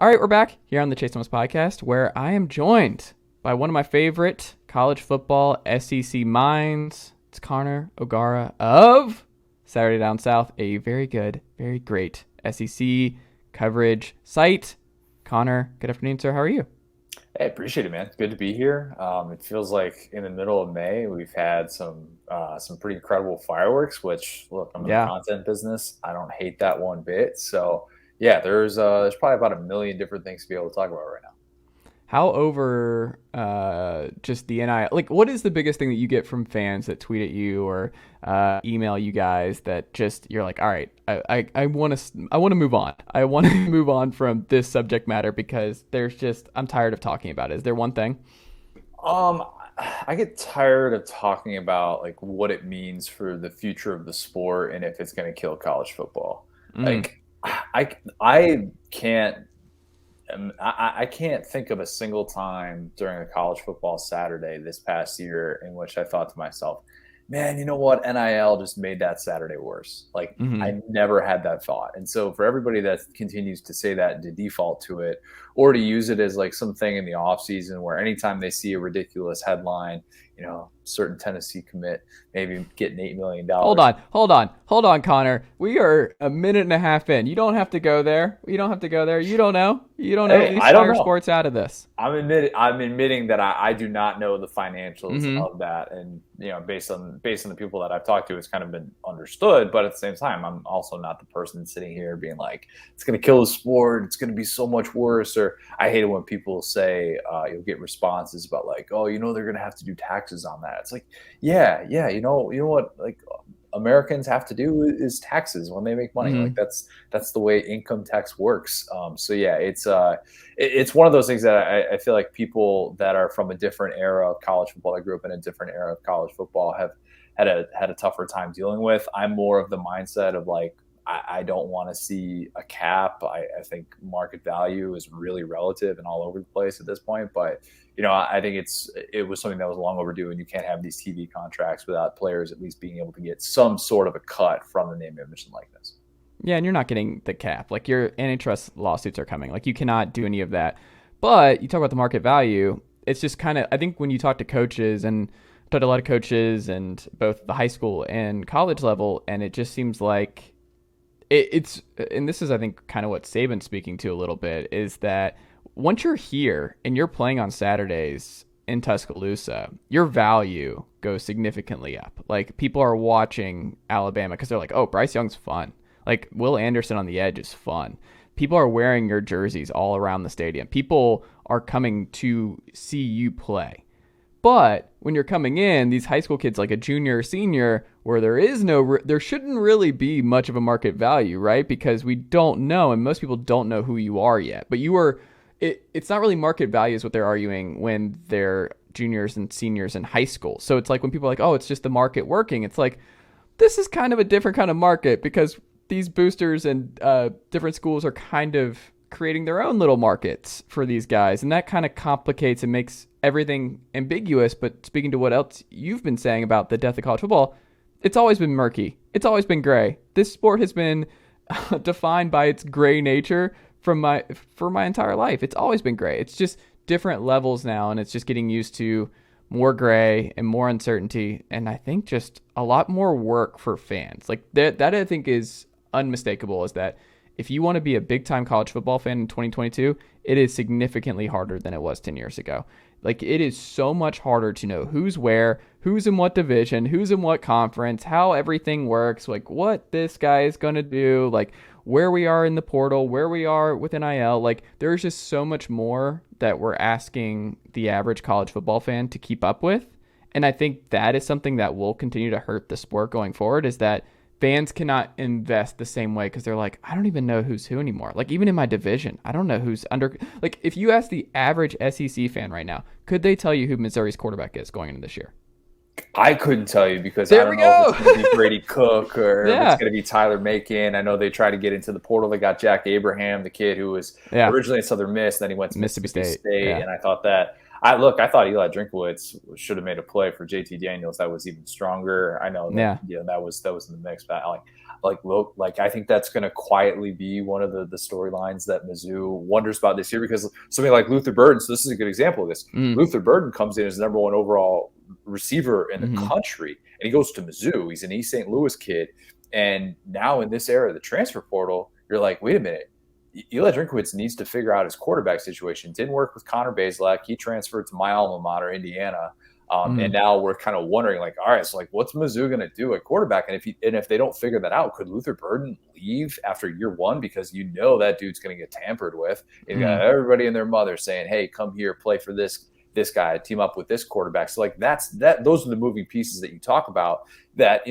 All right, we're back here on the Chase Thomas podcast, where I am joined by one of my favorite college football SEC minds. It's Connor O'Gara of Saturday Down South, a very good, very great SEC coverage site. Connor, good afternoon, sir. How are you? Hey, appreciate it, man. It's good to be here. It feels like in the middle of May, we've had some pretty incredible fireworks. Which, look, I'm in the Yeah. content business. I don't hate that one bit. So, yeah, there's probably about a million different things to be able to talk about right now. How over just the NIL, like what is the biggest thing that you get from fans that tweet at you or email you guys that just you're like, all right, I want to move on. I want to move on from this subject matter because I'm tired of talking about it. Is there one thing? Um, I get tired of talking about like what it means for the future of the sport and if it's going to kill college football. Mm, Like, I can't. I can't think of a single time during a college football Saturday this past year in which I thought to myself, man, you know what? NIL just made that Saturday worse. Like, mm-hmm. I never had that thought. And so for everybody that continues to say that and to default to it or to use it as like something in the off season where anytime they see a ridiculous headline, certain Tennessee commit maybe getting $8 million. Hold on, Connor. We are a minute and a half in. You don't have to go there. You don't have to go there. You don't know. You don't know. At Hey, least I don't fire know. sports out of this. I'm admitting that I do not know the financials Mm-hmm. of that, and based on the people that I've talked to, it's kind of been understood. But at the same time, I'm also not the person sitting here being like, it's going to kill the sport. It's going to be so much worse. Or I hate it when people say you'll get responses about like, oh, they're going to have to do taxes on that. It's like, yeah, you know what, like. Americans have to do is taxes when they make money. Like Mm-hmm. that's the way income tax works. So yeah, it's one of those things that I feel like people that are from a different era of college football, that grew up in a different era of college football, have had a tougher time dealing with. I'm more of the mindset of like I don't want to see a cap. I think market value is really relative and all over the place at this point. But I think it was something that was long overdue, and you can't have these TV contracts without players at least being able to get some sort of a cut from the name, image, and likeness. Yeah, and you're not getting the cap. Like your antitrust lawsuits are coming. Like you cannot do any of that. But you talk about the market value. It's just kind of I think when you talk to coaches and I talk to a lot of coaches and both the high school and college level, and it just seems like it's and this is I think kind of what Saban's speaking to a little bit is that once you're here and you're playing on Saturdays in Tuscaloosa, your value goes significantly up. Like people are watching Alabama because they're like, oh, Bryce Young's fun. Like Will Anderson on the edge is fun. People are wearing your jerseys all around the stadium. People are coming to see you play. But when you're coming in, these high school kids like a junior or senior, where there shouldn't really be much of a market value, right? Because we don't know, and most people don't know who you are yet. But it's not really market value is what they're arguing when they're juniors and seniors in high school. So it's like when people are like, oh, it's just the market working. It's like, this is kind of a different kind of market because these boosters and different schools are kind of creating their own little markets for these guys. And that kind of complicates and makes everything ambiguous. But speaking to what else you've been saying about the death of college football, it's always been murky. It's always been gray. This sport has been defined by its gray nature for my entire life. It's always been gray. It's just different levels now, and it's just getting used to more gray and more uncertainty, and I think just a lot more work for fans. Like that I think is unmistakable, is that if you want to be a big-time college football fan in 2022, it is significantly harder than it was 10 years ago. Like it is so much harder to know who's where, who's in what division, who's in what conference, how everything works, like what this guy is going to do, like where we are in the portal, where we are with NIL. Like there's just so much more that we're asking the average college football fan to keep up with. And I think that is something that will continue to hurt the sport going forward, is that fans cannot invest the same way because they're like, I don't even know who's who anymore. Like even in my division, I don't know who's under. Like if you ask the average SEC fan right now, could they tell you who Missouri's quarterback is going into this year? I couldn't tell you because I There we don't know if go. it's going to be Brady Cook or if it's Yeah. going to be Tyler Macon. I know they tried to get into the portal. They got Jack Abraham, the kid who was Yeah. originally at Southern Miss, then he went to Mississippi Mississippi State. State, Yeah. and I thought that I thought Eli Drinkowitz should have made a play for JT Daniels that was even stronger. I know that that was in the mix, but I think that's going to quietly be one of the storylines that Mizzou wonders about this year, because something like Luther Burden. So this is a good example of this. Luther Burden comes in as the #1 overall receiver in the country, and he goes to Mizzou. He's an East St. Louis kid, and now in this era of the transfer portal, you're like, wait a minute. Eli Drinkowitz needs to figure out his quarterback situation. Didn't work with Connor Bazelak. He transferred to my alma mater, Indiana. And now we're kind of wondering, like, all right, so like, what's Mizzou going to do at quarterback? And if they don't figure that out, could Luther Burden leave after year one? Because that dude's going to get tampered with. You got everybody and their mother saying, hey, come here, play for this guy, team up with this quarterback. So like those are the moving pieces that you talk about that,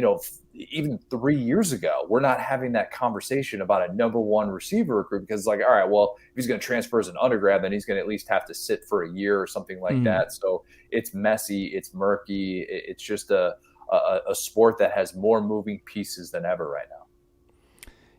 even 3 years ago, we're not having that conversation about a #1 receiver recruit, because it's like, all right, well, if he's going to transfer as an undergrad, then he's going to at least have to sit for a year or something like that. So it's messy, it's murky. It's just a sport that has more moving pieces than ever right now.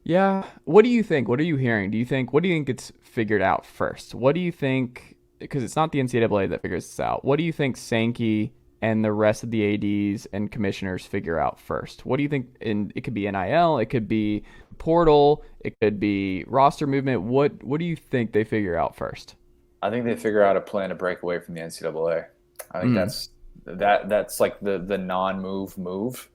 Yeah. What do you think? What are you hearing? What do you think gets figured out first? What do you think, because it's not the NCAA that figures this out, what do you think Sankey and the rest of the ADs and commissioners figure out first? What do you think? It could be NIL, it could be portal, it could be roster movement. What do you think they figure out first? I think they figure out a plan to break away from the NCAA. I think that's like the non-move.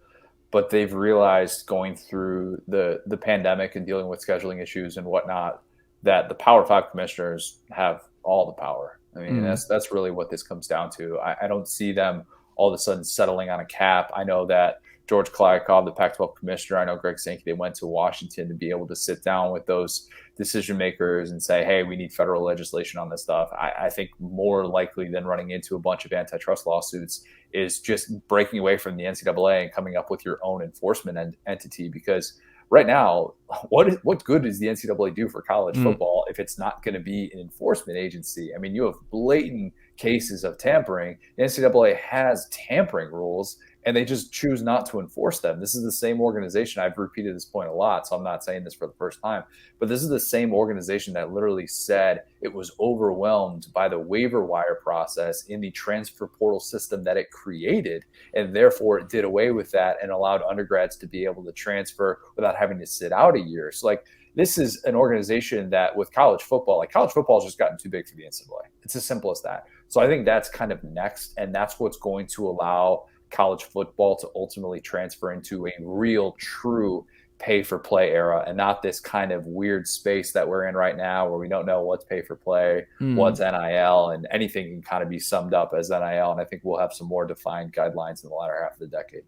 But they've realized, going through the pandemic and dealing with scheduling issues and whatnot, that the Power 5 commissioners have all the power. I mean, that's really what this comes down to. I don't see them all of a sudden settling on a cap. I know that George Kliavkoff, the Pac-12 commissioner, I know Greg Sankey, they went to Washington to be able to sit down with those decision makers and say, hey, we need federal legislation on this stuff. I think more likely than running into a bunch of antitrust lawsuits is just breaking away from the NCAA and coming up with your own enforcement entity, because right now, what good does the NCAA do for college football if it's not going to be an enforcement agency? I mean, you have blatant cases of tampering. The NCAA has tampering rules, and they just choose not to enforce them. This is the same organization. I've repeated this point a lot, so I'm not saying this for the first time, but this is the same organization that literally said it was overwhelmed by the waiver wire process in the transfer portal system that it created, and therefore it did away with that and allowed undergrads to be able to transfer without having to sit out a year. So like, this is an organization that with college football has just gotten too big for the NCAA. It's as simple as that. So I think that's kind of next, and that's what's going to allow college football to ultimately transfer into a real, true pay-for-play era, and not this kind of weird space that we're in right now where we don't know what's pay-for-play, what's NIL, and anything can kind of be summed up as NIL. And I think we'll have some more defined guidelines in the latter half of the decade.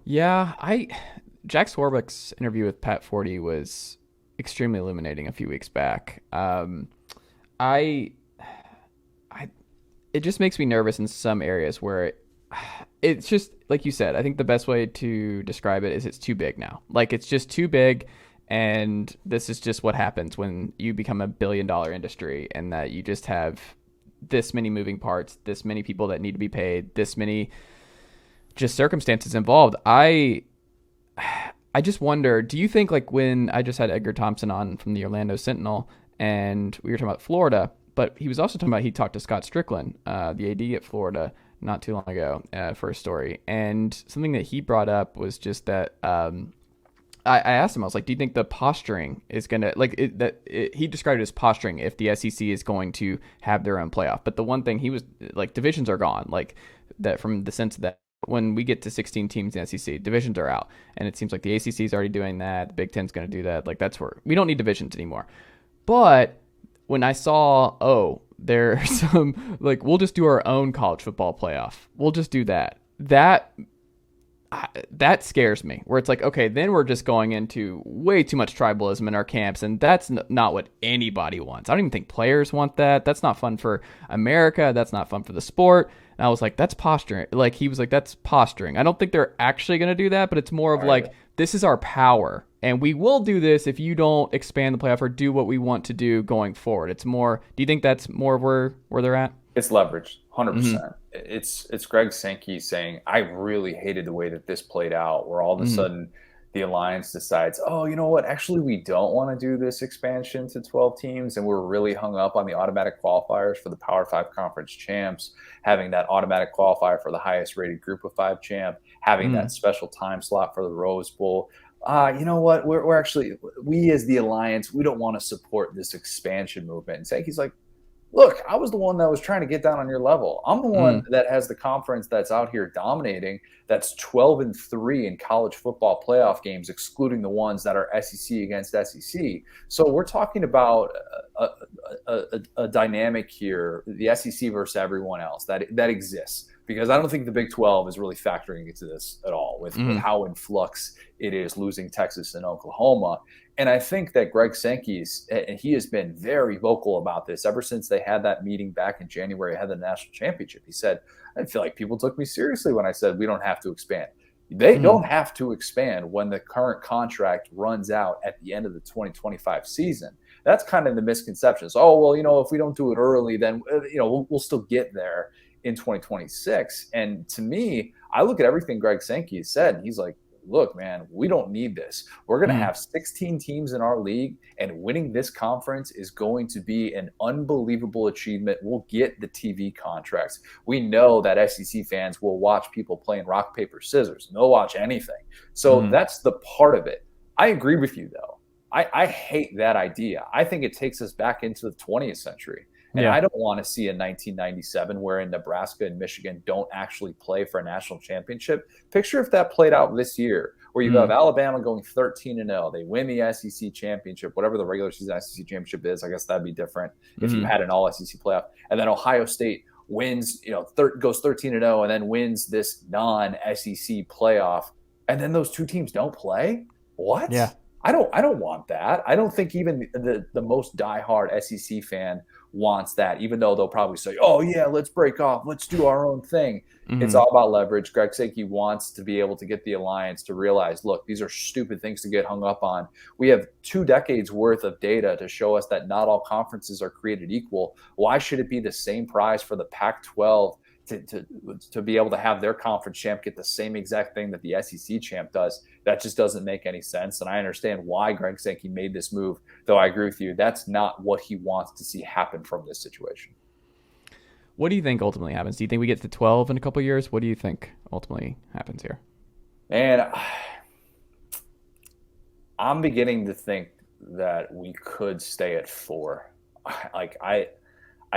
Yeah, Jack Swarbrick's interview with Pat Forty was extremely illuminating a few weeks back. It just makes me nervous in some areas where it's just, like you said, I think the best way to describe it is it's too big now. Like, it's just too big, and this is just what happens when you become $1 billion industry, and that you just have this many moving parts, this many people that need to be paid, this many just circumstances involved. I just wonder, do you think, like, when I just had Edgar Thompson on from the Orlando Sentinel, and we were talking about Florida, but he was also talking about, he talked to Scott Strickland, the AD at Florida, not too long ago, for a story. And something that he brought up was just that I asked him, I was like, do you think the posturing is going to, he described it as posturing if the SEC is going to have their own playoff. But the one thing he was like, divisions are gone, like that, from the sense that when we get to 16 teams in the SEC, divisions are out. And it seems like the ACC is already doing that. The Big Ten's going to do that. Like, that's where we don't need divisions anymore. But when I saw, there's some, like, we'll just do our own college football playoff, we'll just do that. That scares me, where it's like, okay, then we're just going into way too much tribalism in our camps, and that's not what anybody wants. I don't even think players want that. That's not fun for America. That's not fun for the sport. And I was like, that's posturing. Like, he was like, that's posturing. I don't think they're actually going to do that, but it's more of like, this is our power, and we will do this if you don't expand the playoff or do what we want to do going forward. It's more, do you think that's more where they're at? It's leverage, 100%. It's Greg Sankey saying, I really hated the way that this played out, where all of a sudden the alliance decides, oh, you know what? Actually, we don't want to do this expansion to 12 teams. And we're really hung up on the automatic qualifiers for the Power Five conference champs, having that automatic qualifier for the highest rated group of five champ, having that special time slot for the Rose Bowl. You know what? We're actually, we as the alliance, we don't want to support this expansion movement. And Sankey's like, look, I was the one that was trying to get down on your level. I'm the one that has the conference that's out here dominating, that's 12-3 in college football playoff games, excluding the ones that are SEC against SEC. So we're talking about a dynamic here, the SEC versus everyone else that exists. Because I don't think the Big 12 is really factoring into this at all with how in flux it is losing Texas and Oklahoma. And I think that Greg Sankey's, and he has been very vocal about this ever since they had that meeting back in January ahead of the national championship. He said, I feel like people took me seriously when I said we don't have to expand. They don't have to expand when the current contract runs out at the end of the 2025 season. That's kind of the misconception. So, oh, well, you know, if we don't do it early, then, you know, we'll still get there in 2026. And to me, I look at everything Greg Sankey has said, and he's like, look, man, we don't need this. We're going to have 16 teams in our league, and winning this conference is going to be an unbelievable achievement. We'll get the TV contracts. We know that SEC fans will watch people playing rock, paper, scissors. They'll watch anything. So that's the part of it. I agree with you, though. I hate that idea. I think it takes us back into the 20th century. And I don't want to see a 1997 wherein Nebraska and Michigan don't actually play for a national championship. Picture if that played out this year, where you have Alabama going 13-0. They win the SEC championship, whatever the regular season SEC championship is. I guess that'd be different if you had an all SEC playoff. And then Ohio State wins, goes 13-0 and then wins this non-SEC playoff. And then those two teams don't play? What? Yeah. I don't want that. I don't think even the most diehard SEC fan wants that, even though they'll probably say, oh, yeah, let's break off. Let's do our own thing. It's all about leverage. Greg Sankey wants to be able to get the alliance to realize, look, these are stupid things to get hung up on. We have 2 decades worth of data to show us that not all conferences are created equal. Why should it be the same prize for the Pac-12 to be able to have their conference champ get the same exact thing that the SEC champ does? That just doesn't make any sense. And I understand why Greg Sankey made this move, though I agree with you. That's not what he wants to see happen from this situation. What do you think ultimately happens? Do you think we get to 12 in a couple of years? What do you think ultimately happens here? And I'm beginning to think that we could stay at 4. Like I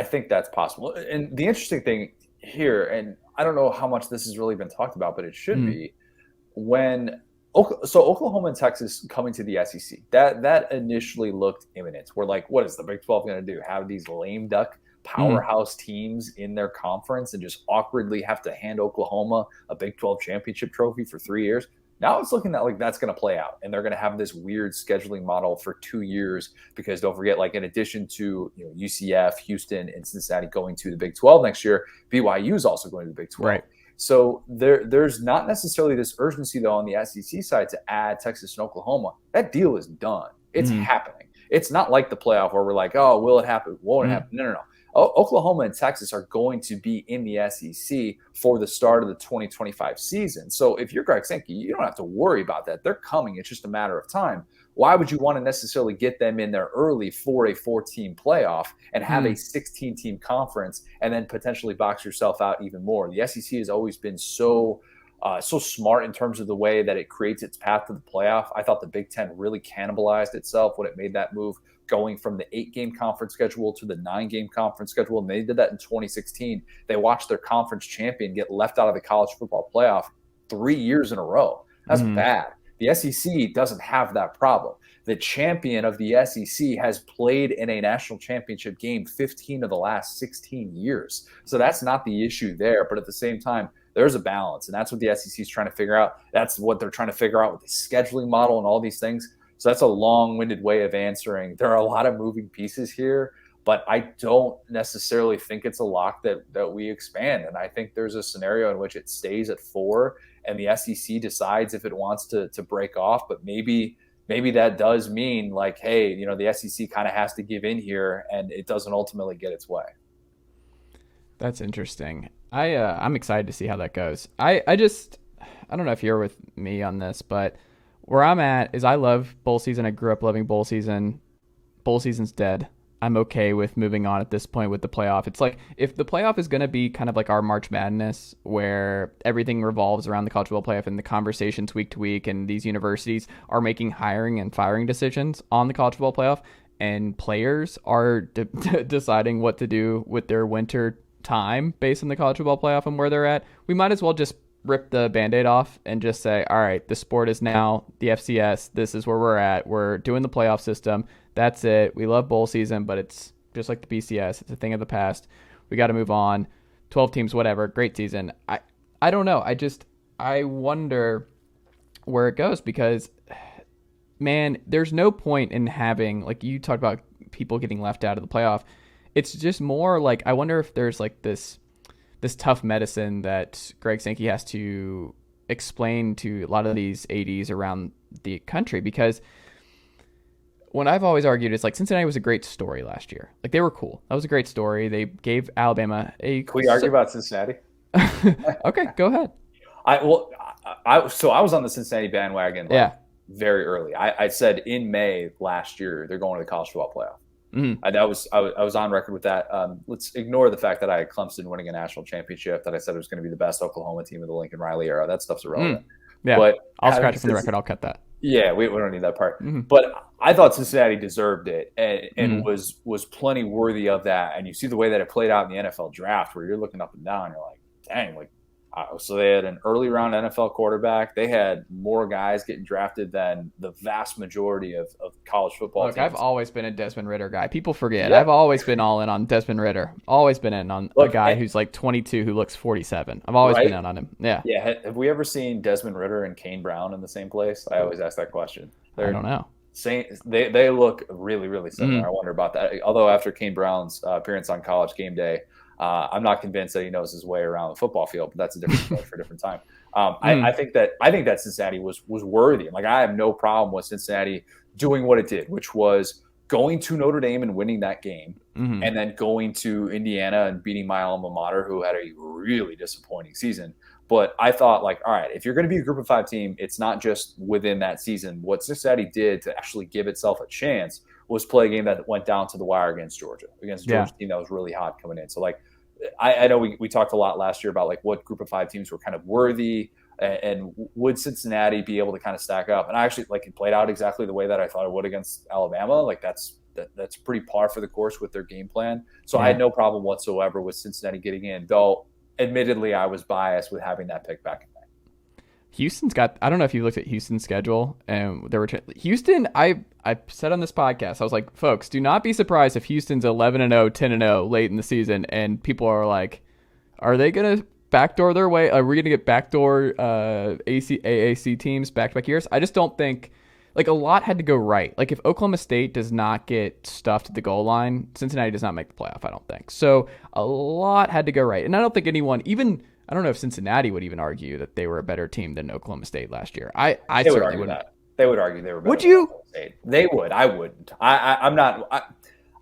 think that's possible. And the interesting thing here, and I don't know how much this has really been talked about, but it should be, when Oklahoma and Texas coming to the SEC, that initially looked imminent. We're like, what is the Big 12 going to do? Have these lame duck powerhouse teams in their conference and just awkwardly have to hand Oklahoma a Big 12 championship trophy for 3 years? Now it's looking like that's going to play out, and they're going to have this weird scheduling model for 2 years because don't forget, like in addition to UCF, Houston, and Cincinnati going to the Big 12 next year, BYU is also going to the Big 12. Right. So there's not necessarily this urgency though on the SEC side to add Texas and Oklahoma. That deal is done. It's happening. It's not like the playoff where we're like, oh, will it happen? Won't it happen? No. Oklahoma and Texas are going to be in the SEC for the start of the 2025 season. So if you're Greg Sankey, you don't have to worry about that. They're coming. It's just a matter of time. Why would you want to necessarily get them in there early for a 14 playoff and have a 16-team conference and then potentially box yourself out even more? The SEC has always been so smart in terms of the way that it creates its path to the playoff. I thought the Big Ten really cannibalized itself when it made that move, going from the 8-game conference schedule to the 9-game conference schedule. And they did that in 2016. They watched their conference champion get left out of the college football playoff 3 years in a row. That's bad. The SEC doesn't have that problem. The champion of the SEC has played in a national championship game 15 of the last 16 years. So that's not the issue there. But at the same time, there's a balance. And that's what the SEC is trying to figure out. That's what they're trying to figure out with the scheduling model and all these things. So that's a long-winded way of answering. There are a lot of moving pieces here, but I don't necessarily think it's a lock that we expand. And I think there's a scenario in which it stays at 4 and the SEC decides if it wants to break off. But maybe that does mean like, hey, the SEC kind of has to give in here and it doesn't ultimately get its way. That's interesting. I'm excited to see how that goes. I don't know if you're with me on this, but where I'm at is I love bowl season. I grew up loving bowl season. Bowl season's dead. I'm okay with moving on at this point with the playoff. It's like if the playoff is going to be kind of like our March Madness where everything revolves around the college football playoff and the conversations week to week and these universities are making hiring and firing decisions on the college football playoff and players are deciding what to do with their winter time based on the college football playoff and where they're at, we might as well just rip the Band-Aid off and just say, all right, the sport is now the FCS. This is where we're at. We're doing the playoff system. That's it. We love bowl season, but it's just like the BCS. It's a thing of the past. We got to move on. 12 teams, whatever. Great season. I don't know. I wonder where it goes because, man, there's no point in having, like you talked about people getting left out of the playoff. It's just more like, I wonder if there's like this tough medicine that Greg Sankey has to explain to a lot of these ADs around the country, because when I've always argued, it's like Cincinnati was a great story last year. Like they were cool. That was a great story. They gave Alabama a... Can we argue about Cincinnati? Okay, go ahead. So I was on the Cincinnati bandwagon very early. I said in May last year, they're going to the college football playoff. Mm-hmm. I was on record with that. Let's ignore the fact that I had Clemson winning a national championship, that I said it was going to be the best Oklahoma team of the Lincoln Riley era. That stuff's irrelevant. Yeah, but I'll scratch it from the record. I'll cut that. Yeah, we don't need that part. Mm-hmm. But I thought Cincinnati deserved it and was plenty worthy of that. And you see the way that it played out in the NFL draft, where you're looking up and down, you're like, dang, like. So they had an early round NFL quarterback. They had more guys getting drafted than the vast majority of college football teams. I've always been a Desmond Ridder guy. People forget. Yeah. I've always been all in on Desmond Ridder. Always been in on a guy who's like 22 who looks 47. I've always been in on him. Yeah. Yeah. Have we ever seen Desmond Ridder and Kane Brown in the same place? I always ask that question. I don't know. They look really, really similar. I wonder about that. Although after Kane Brown's appearance on College Game Day, I'm not convinced that he knows his way around the football field, but that's a different story for a different time. I think that Cincinnati was worthy. Like I have no problem with Cincinnati doing what it did, which was going to Notre Dame and winning that game, and then going to Indiana and beating my alma mater, who had a really disappointing season. But I thought, like, all right, if you're going to be a group of 5 team, it's not just within that season. What Cincinnati did to actually give itself a chance was play a game that went down to the wire against Georgia team that was really hot coming in. So, like, I know we talked a lot last year about, like, what group of 5 teams were kind of worthy and would Cincinnati be able to kind of stack up. And I actually, like, it played out exactly the way that I thought it would against Alabama. Like, that's pretty par for the course with their game plan. So I had no problem whatsoever with Cincinnati getting in, though admittedly I was biased with having that pick back in May. Houston's got, I don't know if you looked at Houston's schedule, and there were Houston, I said on this podcast, I was like, folks, do not be surprised if Houston's 11-0, 10-0 late in the season, and people are like, are they going to backdoor their way? Are we going to get backdoor AAC teams back-to-back years? I just don't think, like, a lot had to go right. Like, if Oklahoma State does not get stuffed at the goal line, Cincinnati does not make the playoff, I don't think. So a lot had to go right. And I don't think anyone, even, I don't know if Cincinnati would even argue that they were a better team than Oklahoma State last year. I certainly wouldn't. That. They would argue they were better. Would you? Oklahoma State. They would. I wouldn't. I'm not.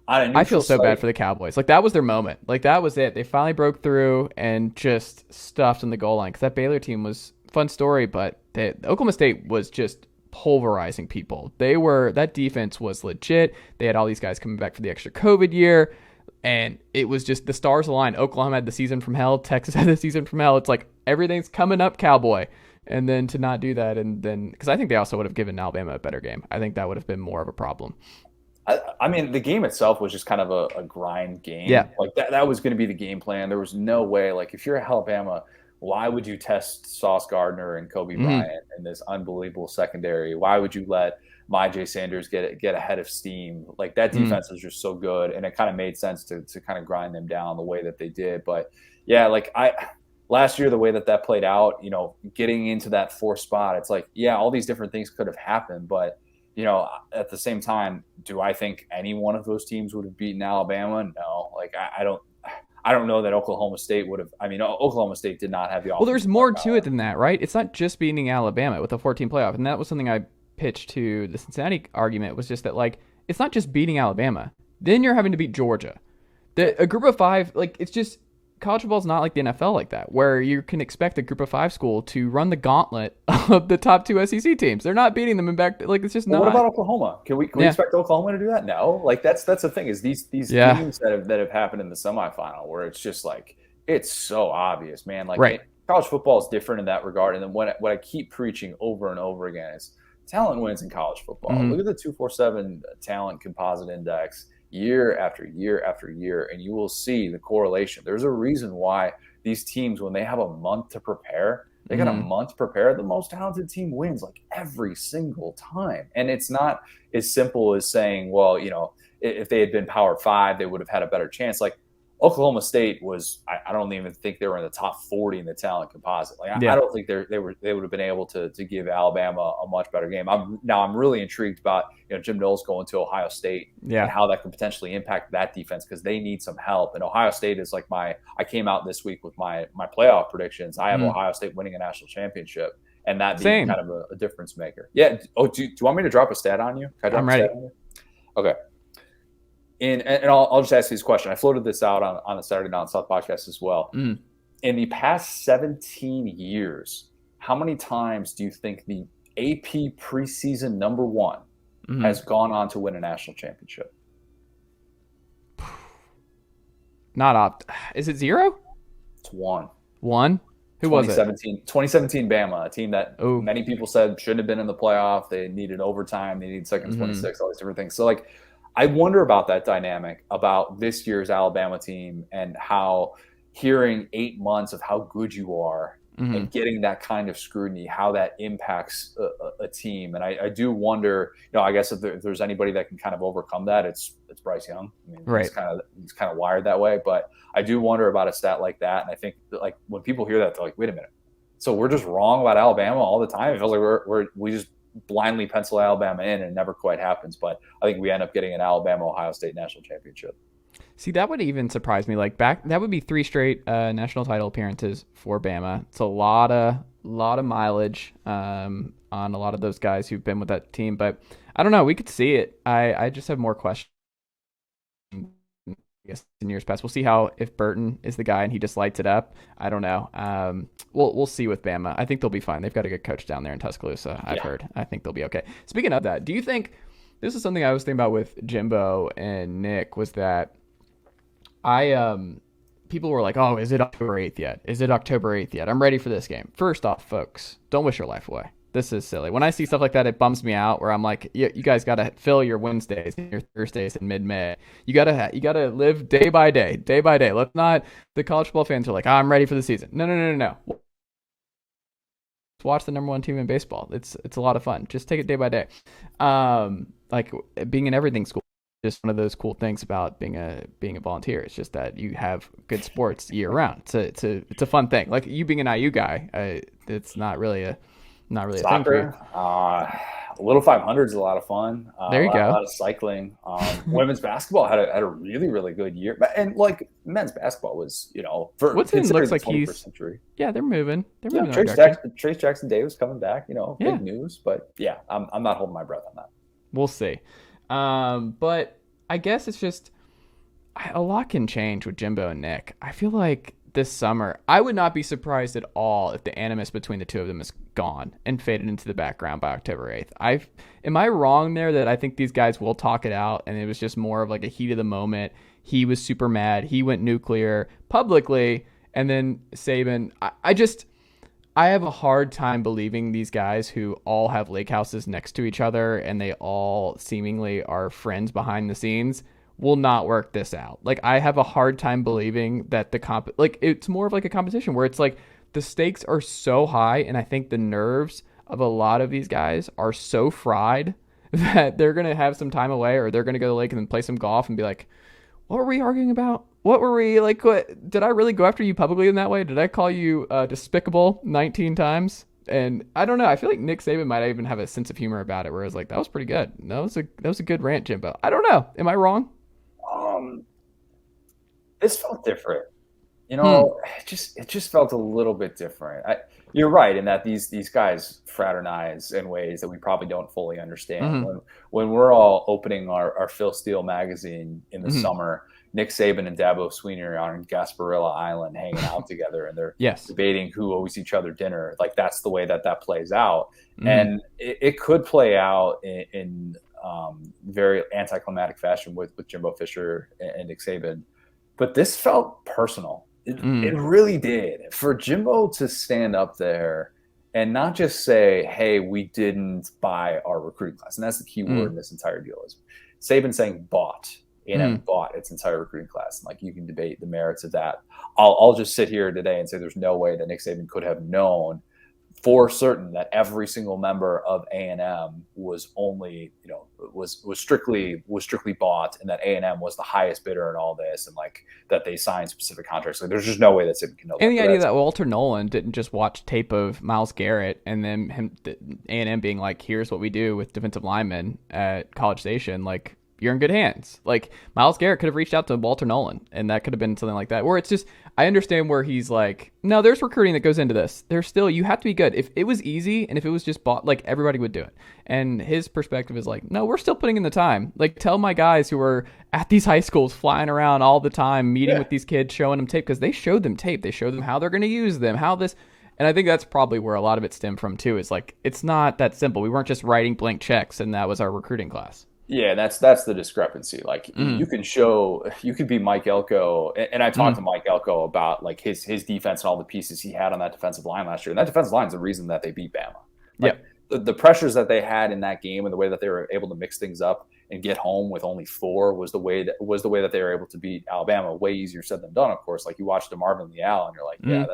I feel so bad for the Cowboys. Like, that was their moment. Like, that was it. They finally broke through and just stuffed in the goal line. Because that Baylor team was a fun story, but Oklahoma State was just pulverizing people. That defense was legit. They had all these guys coming back for the extra COVID year, and it was just the stars aligned. Oklahoma had the season from hell. Texas had the season from hell. It's like everything's coming up, Cowboy. And then to not do that, and then because I think they also would have given Alabama a better game. I think that would have been more of a problem. I mean, the game itself was just kind of a grind game. Yeah, like that was going to be the game plan. There was no way. Like, if you're Alabama, why would you test Sauce Gardner and Kobe Bryant in this unbelievable secondary? Why would you let Myjai Sanders get ahead of steam? Like, that defense was just so good, and it kind of made sense to kind of grind them down the way that they did. But yeah, like last year, the way that played out, you know, getting into that 4th spot, it's like, yeah, all these different things could have happened, but you know, at the same time, do I think any one of those teams would have beaten Alabama? No. Like, I don't know that Oklahoma State would have. I mean, Oklahoma State did not have the offense. Well, there's more to it than that, right? It's not just beating Alabama with a 14 playoff. And that was something I pitched to the Cincinnati argument, was just that, like, it's not just beating Alabama. Then you're having to beat Georgia. A group of 5, like, it's just, college football is not like the NFL like that, where you can expect a group of 5 school to run the gauntlet of the top 2 SEC teams. They're not beating them in back. Like, it's just not. What about Oklahoma? Can we expect Oklahoma to do that? No. Like, that's the thing is these games that have happened in the semifinal where it's just like, it's so obvious, man. Like, college football is different in that regard. And then what I keep preaching over and over again is talent wins in college football. Look at the 247 talent composite index year after year after year, and you will see the correlation. There's a reason why these teams, when they have a month to prepare, they got a month to prepare. The most talented team wins like every single time. And it's not as simple as saying, well, you know, if they had been Power 5, they would have had a better chance. Like, Oklahoma State was, I don't even think they were in the top 40 in the talent composite. Like, I don't think they would have been able to give Alabama a much better game. I'm really intrigued about, you know, Jim Knowles going to Ohio State and how that could potentially impact that defense, because they need some help. And Ohio State is like I came out this week with my playoff predictions. I have Ohio State winning a national championship, and that being kind of a difference maker. Yeah. Oh, do you want me to drop a stat on you? Can I drop I'm a ready. Stat on you? Okay. And I'll just ask you this question. I floated this out on the Saturday Down South podcast as well. In the past 17 years, how many times do you think the AP preseason number 1 has gone on to win a national championship? Is it 0? It's 1. 1? Who was it? 2017 Bama, a team that many people said shouldn't have been in the playoff. They needed overtime. They needed second 26, all these different things. So, like, I wonder about that dynamic about this year's Alabama team, and how hearing 8 months of how good you are and getting that kind of scrutiny, how that impacts a team. And I do wonder, you know, I guess if there's anybody that can kind of overcome that, it's Bryce Young. I mean, he's kind of wired that way. But I do wonder about a stat like that. And I think that, like, when people hear that, they're like, wait a minute. So we're just wrong about Alabama all the time? It feels like we just blindly pencil Alabama in, and it never quite happens. But I think we end up getting an Alabama-Ohio State national championship. See, that would even surprise me. Like, that would be 3 straight national title appearances for Bama. It's a lot of mileage on a lot of those guys who've been with that team. But I don't know. We could see it. I just have more questions, I guess, in years past. We'll see if Burton is the guy and he just lights it up. I don't know. We'll see with Bama. I think they'll be fine. They've got a good coach down there in Tuscaloosa, I've heard. I think they'll be okay. Speaking of that, do you think this is something I was thinking about with Jimbo and Nick, was that people were like, oh, is it October 8th yet? Is it October 8th yet? I'm ready for this game. First off, folks, don't wish your life away. This is silly. When I see stuff like that, it bums me out, where I'm like, you guys got to fill your Wednesdays and your Thursdays in mid-May. You got to live day by day, day by day. Let's not, the college football fans are like, I'm ready for the season. No. Watch the number 1 team in baseball. It's a lot of fun. Just take it day by day. Like, being in everything school, just one of those cool things about being a volunteer. It's just that you have good sports year round. It's a fun thing. Like, you being an IU guy, it's not really a thing for you. Little 500 is a lot of fun. There you go. A lot of cycling. Women's basketball had a really, really good year. And, like, men's basketball was, you know, Woodson looks like he's century. Yeah, they're moving. Trace Jackson Davis coming back. You know, big news. But yeah, I'm not holding my breath on that. We'll see. But I guess it's just a lot can change with Jimbo and Nick. I feel like this summer, I would not be surprised at all if the animus between the two of them is gone and faded into the background by October 8th. Am I wrong there that I think these guys will talk it out, and it was just more of like a heat of the moment? He was super mad. He went nuclear publicly, and then Saban, I have a hard time believing these guys who all have lake houses next to each other and they all seemingly are friends behind the scenes will not work this out. Like, I have a hard time believing that it's more of like a competition where it's like the stakes are so high, and I think the nerves of a lot of these guys are so fried that they're going to have some time away, or they're going to go to the lake and then play some golf and be like, what were we arguing about? What were we like? What did I really go after you publicly in that way? Did I call you despicable 19 times? And I don't know. I feel like Nick Saban might even have a sense of humor about it, where it's like, that was pretty good. That was a good rant, Jimbo. I don't know. Am I wrong? This felt different. You know, it just felt a little bit different. You're right in that these guys fraternize in ways that we probably don't fully understand. When we're all opening our Phil Steele magazine in the summer, Nick Saban and Dabo Swinney are on Gasparilla Island hanging out together, and they're Yes. debating who owes each other dinner. Like, that's the way that plays out. Mm-hmm. And it could play out in very anticlimactic fashion with Jimbo Fisher and Nick Saban. But this felt personal. It really did. For Jimbo to stand up there and not just say, hey, we didn't buy our recruiting class. And that's the key word in this entire deal, is Saban saying bought. A&M bought its entire recruiting class. And like, you can debate the merits of that. I'll just sit here today and say there's no way that Nick Saban could have known for certain that every single member of A&M was only, was strictly bought, and that A&M was the highest bidder in all this, and like that they signed specific contracts. Like, there's just no way that Saban can know. And the idea that Walter Nolan didn't just watch tape of Myles Garrett and then A&M being like, here's what we do with defensive linemen at College Station, like, you're in good hands. Like, Myles Garrett could have reached out to Walter Nolan, and that could have been something like that. Where it's just, I understand where he's like, no, there's recruiting that goes into this. There's still, you have to be good. If it was easy and if it was just bought, like, everybody would do it. And his perspective is like, no, we're still putting in the time. Like, tell my guys who are at these high schools, flying around all the time, meeting with these kids, showing them tape, because they showed them tape. They showed them how they're going to use them, how this. And I think that's probably where a lot of it stemmed from too. Is like, it's not that simple. We weren't just writing blank checks and that was our recruiting class. Yeah, that's the discrepancy. Like, you could be Mike Elko, and I talked to Mike Elko about like his defense and all the pieces he had on that defensive line last year. And that defensive line is the reason that they beat Bama. Like, the pressures that they had in that game and the way that they were able to mix things up and get home with only 4 was the way that they were able to beat Alabama. Way easier said than done, of course. Like, you watch DeMarvin Leal and you're like, yeah,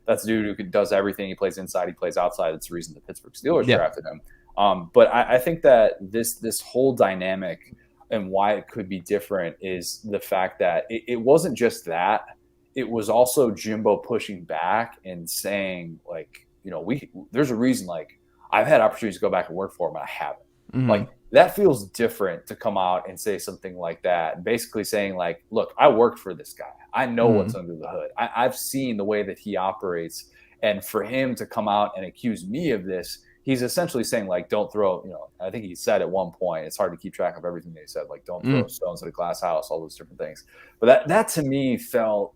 that's a dude who does everything. He plays inside, he plays outside. It's the reason the Pittsburgh Steelers drafted him. But I think that this whole dynamic and why it could be different is the fact that it wasn't just that. It was also Jimbo pushing back and saying, like, there's a reason, like, I've had opportunities to go back and work for him and I haven't. Like, that feels different to come out and say something like that. And basically saying, like, look, I worked for this guy. I know what's under the hood. I've seen the way that he operates. And for him to come out and accuse me of this, he's essentially saying, like, don't throw, I think he said at one point, it's hard to keep track of everything that he said, like, don't throw stones at a glass house, all those different things. But that to me felt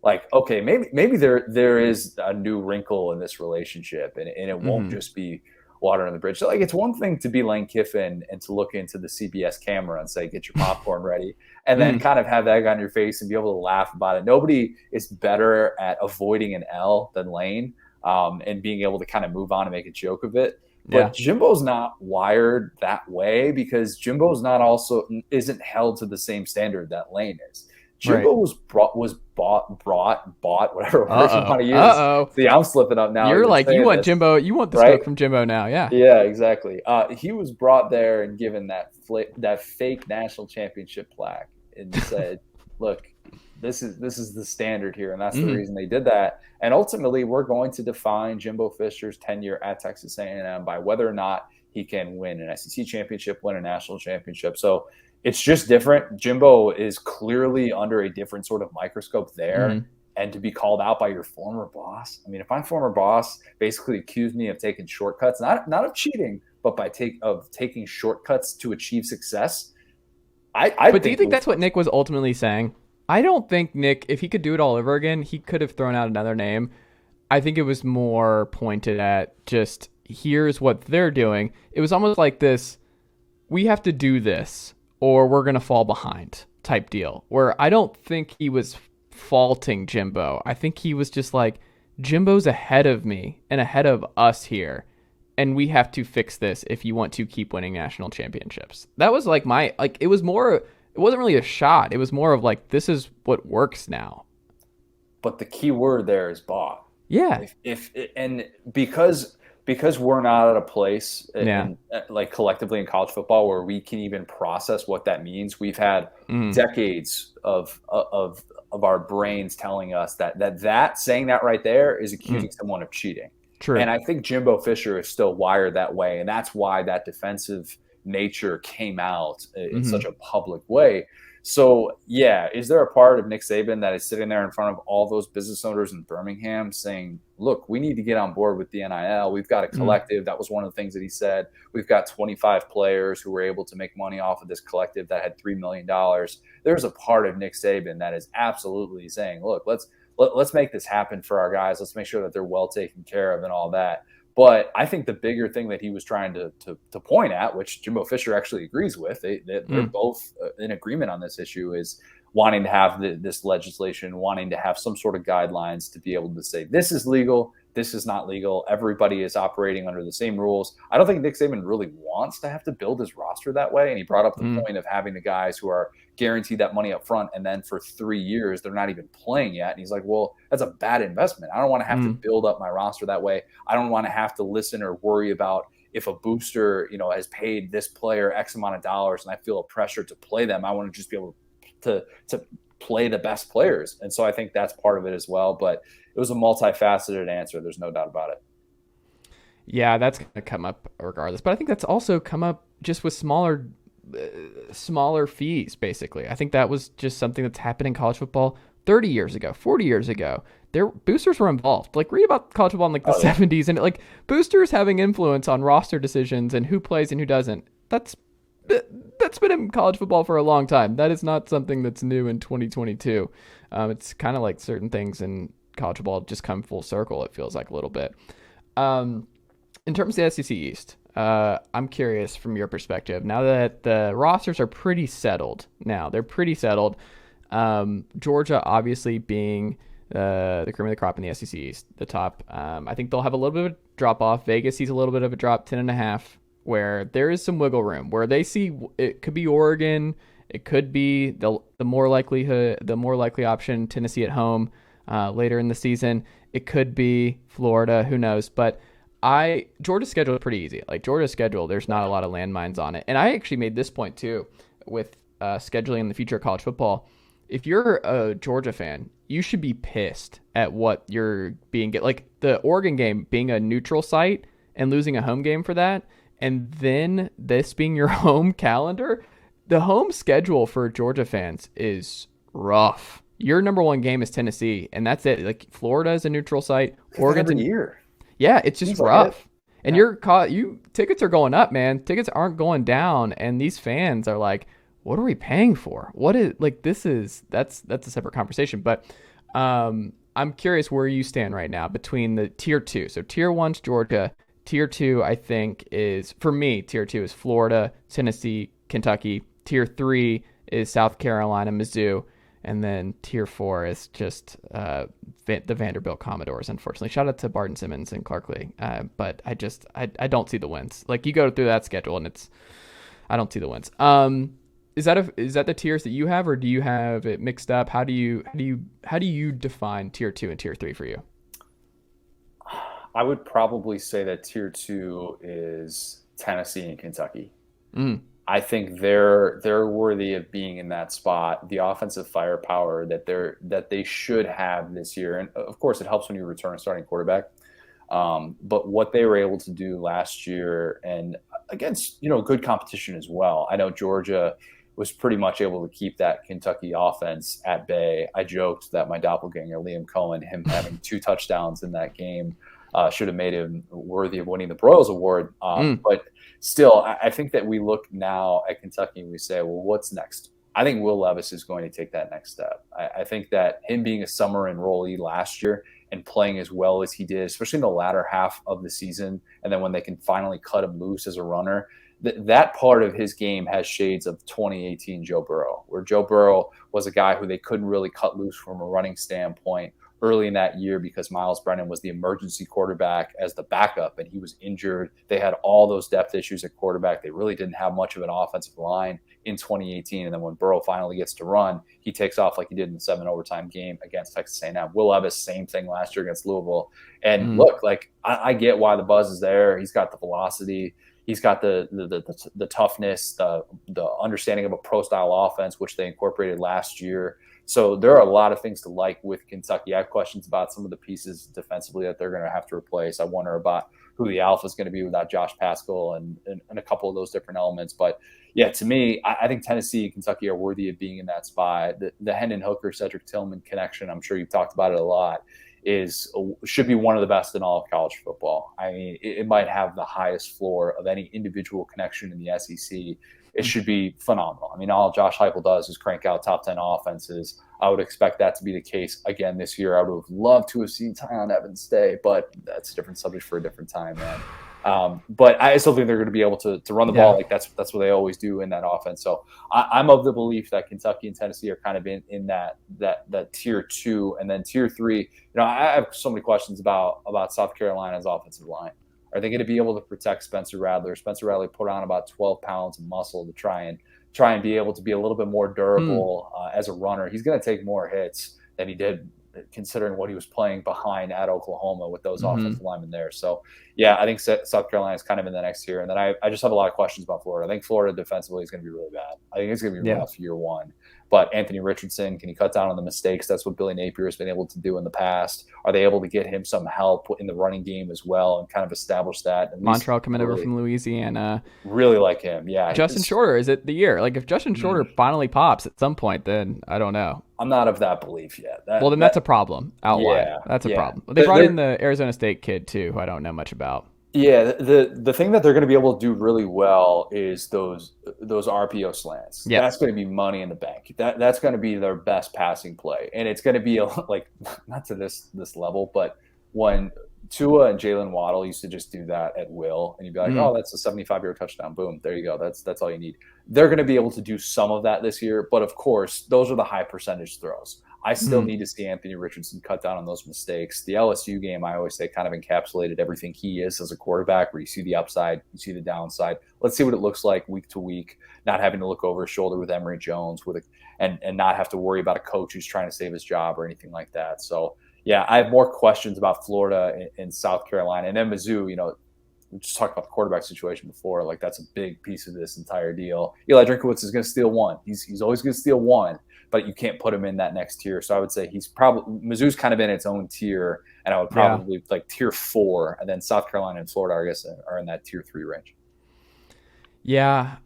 like, okay, maybe there is a new wrinkle in this relationship, and it won't just be water on the bridge. So, like, it's one thing to be Lane Kiffin and to look into the CBS camera and say, get your popcorn ready, and then kind of have egg on your face and be able to laugh about it. Nobody is better at avoiding an L than Lane. And being able to kind of move on and make a joke of it. But Jimbo's not wired that way, because Jimbo's isn't held to the same standard that Lane is. Jimbo was bought, whatever word you want to use. See, I'm slipping up now. You're like, you want Jimbo, you want the smoke from Jimbo now, yeah. Yeah, exactly. He was brought there and given that fake national championship plaque and said, look, this is the standard here, and that's the reason they did that. And ultimately, we're going to define Jimbo Fisher's tenure at Texas A&M by whether or not he can win an SEC championship, win a national championship. So it's just different. Jimbo is clearly under a different sort of microscope there. And to be called out by your former boss, I mean, if my former boss basically accused me of taking shortcuts, not of cheating, but of taking shortcuts to achieve success, But do you think that's what Nick was ultimately saying? I don't think Nick, if he could do it all over again, he could have thrown out another name. I think it was more pointed at just, here's what they're doing. It was almost like this, we have to do this or we're going to fall behind type deal, where I don't think he was faulting Jimbo. I think he was just like, Jimbo's ahead of me and ahead of us here, and we have to fix this if you want to keep winning national championships. That was like it was more... It wasn't really a shot. It was more of like, this is what works now. But the key word there is bought. Yeah. Because we're not at a place like collectively in college football where we can even process what that means. We've had decades of our brains telling us that saying that right there is accusing someone of cheating. True. And I think Jimbo Fisher is still wired that way, and that's why that defensive nature came out in Mm-hmm. such a public way. So, yeah, is there a part of Nick Saban that is sitting there in front of all those business owners in Birmingham saying, look, we need to get on board with the NIL. We've got a collective. That was one of the things that he said. We've got 25 players who were able to make money off of this collective that had $3 million. There's a part of Nick Saban that is absolutely saying, look, let's make this happen for our guys. Let's make sure that they're well taken care of and all that. But I think the bigger thing that he was trying to point at, which Jimbo Fisher actually agrees with, they're both in agreement on this issue, is wanting to have this legislation, wanting to have some sort of guidelines to be able to say this is legal, this is not legal. Everybody is operating under the same rules. I don't think Nick Saban really wants to have to build his roster that way. And he brought up the point of having the guys who are guaranteed that money up front, and then for 3 years they're not even playing yet. And he's like, well, that's a bad investment. I don't want to have to build up my roster that way. I don't want to have to listen or worry about if a booster, has paid this player X amount of dollars and I feel a pressure to play them. I want to just be able to play the best players. And so I think that's part of it as well. But it was a multifaceted answer. There's no doubt about it. Yeah, that's going to come up regardless. But I think that's also come up just with smaller fees, basically. I think that was just something that's happened in college football 30 years ago, 40 years ago. Boosters were involved. Like, read about college football in the 70s, and boosters having influence on roster decisions and who plays and who doesn't. That's been in college football for a long time. That is not something that's new in 2022. It's kind of like certain things in college football just come full circle, it feels like a little bit. In terms of the SEC East, I'm curious from your perspective, now that the rosters are pretty settled now, Georgia obviously being the cream of the crop in the SEC East, the top. I think they'll have a little bit of a drop off. Vegas sees a little bit of a drop, 10.5, where there is some wiggle room, where they see it could be Oregon, it could be the more likely option, Tennessee at home later in the season. It could be Florida, who knows? But Georgia's schedule is pretty easy. Like, Georgia's schedule, there's not a lot of landmines on it. And I actually made this point too with scheduling in the future of college football. If you're a Georgia fan, you should be pissed at what you're being like the Oregon game being a neutral site and losing a home game for that, and then this being your home calendar. The home schedule for Georgia fans is rough. Your number one game is Tennessee, and that's it. Like, Florida is a neutral site. Oregon's every year. Yeah, it's just rough. And tickets are going up, man. Tickets aren't going down, and these fans are like, what are we paying for? That's a separate conversation. But I'm curious where you stand right now between the tier 2. So tier 1's Georgia. Tier 2, I think, for me, tier 2 is Florida, Tennessee, Kentucky. Tier 3 is South Carolina, Mizzou. And then tier 4 is just the Vanderbilt Commodores, unfortunately. Shout out to Barton Simmons and Clark Lee. But I don't see the wins. Like, you go through that schedule and I don't see the wins. Is that the tiers that you have, or do you have it mixed up? How do you define tier 2 and tier 3 for you? I would probably say that tier 2 is Tennessee and Kentucky. I think they're worthy of being in that spot. The offensive firepower that they should have this year, and of course it helps when you return a starting quarterback. But what they were able to do last year, and against good competition as well. I know Georgia was pretty much able to keep that Kentucky offense at bay. I joked that my doppelganger Liam Cohen, him having 2 touchdowns in that game, should have made him worthy of winning the Broyles Award. But still, I think that we look now at Kentucky and we say, well, what's next? I think Will Levis is going to take that next step. I think that him being a summer enrollee last year and playing as well as he did, especially in the latter half of the season, and then when they can finally cut him loose as a runner, that part of his game has shades of 2018 Joe Burrow, where Joe Burrow was a guy who they couldn't really cut loose from a running standpoint early in that year because Miles Brennan was the emergency quarterback as the backup, and he was injured. They had all those depth issues at quarterback. They really didn't have much of an offensive line in 2018. And then when Burrow finally gets to run, he takes off like he did in the 7 overtime game against Texas A&M. Will Levis, same thing last year against Louisville. And look, like I get why the buzz is there. He's got the velocity. He's got the toughness, the understanding of a pro-style offense, which they incorporated last year. So there are a lot of things to like with Kentucky. I have questions about some of the pieces defensively that they're going to have to replace. I wonder about who the alpha is going to be without Josh Paschal and a couple of those different elements. But yeah, to me, I think Tennessee and Kentucky are worthy of being in that spot. The Hendon Hooker, Cedric Tillman connection, I'm sure you've talked about it a lot, should be one of the best in all of college football. I mean, it might have the highest floor of any individual connection in the SEC. It should be phenomenal. I mean, all Josh Heupel does is crank out top 10 offenses. I would expect that to be the case again this year. I would have loved to have seen Tyon Evans stay, but that's a different subject for a different time, man. But I still think they're going to be able to run the ball. Like that's what they always do in that offense. So I'm of the belief that Kentucky and Tennessee are kind of in that tier 2, and then tier 3. You know, I have so many questions about South Carolina's offensive line. Are they going to be able to protect Spencer Rattler? Spencer Rattler put on about 12 pounds of muscle to try and be able to be a little bit more durable as a runner. He's going to take more hits than he did, considering what he was playing behind at Oklahoma with those offensive linemen there. So, yeah, I think South Carolina is kind of in the next tier. And then I just have a lot of questions about Florida. I think Florida defensively is going to be really bad. I think it's going to be rough year one. But Anthony Richardson, can he cut down on the mistakes? That's what Billy Napier has been able to do in the past. Are they able to get him some help in the running game as well and kind of establish that? Montreal coming over from Louisiana. Really like him, yeah. Justin Shorter, is it the year? Like, if Justin Shorter finally pops at some point, then I don't know. I'm not of that belief yet. That's a problem out wide. That's a problem. They brought in the Arizona State kid, too, who I don't know much about. Yeah, the thing that they're going to be able to do really well is those RPO slants. Yeah. That's going to be money in the bank. That's going to be their best passing play. And it's going to be like, not to this level, but when Tua and Jalen Waddle used to just do that at will, and you'd be like, oh, that's a 75-yard touchdown. Boom, there you go. That's all you need. They're going to be able to do some of that this year, but of course, those are the high percentage throws. I still need to see Anthony Richardson cut down on those mistakes. The LSU game, I always say, kind of encapsulated everything he is as a quarterback, where you see the upside, you see the downside. Let's see what it looks like week to week, not having to look over his shoulder with Emory Jones and not have to worry about a coach who's trying to save his job or anything like that. So, yeah, I have more questions about Florida and South Carolina. And then Mizzou, you know, we just talked about the quarterback situation before. Like, that's a big piece of this entire deal. Eli Drinkowitz is going to steal one. He's always going to steal one, but you can't put him in that next tier. So I would say Mizzou's kind of in its own tier, and I would probably like tier 4, and then South Carolina and Florida, I guess, are in that tier 3 range. Yeah,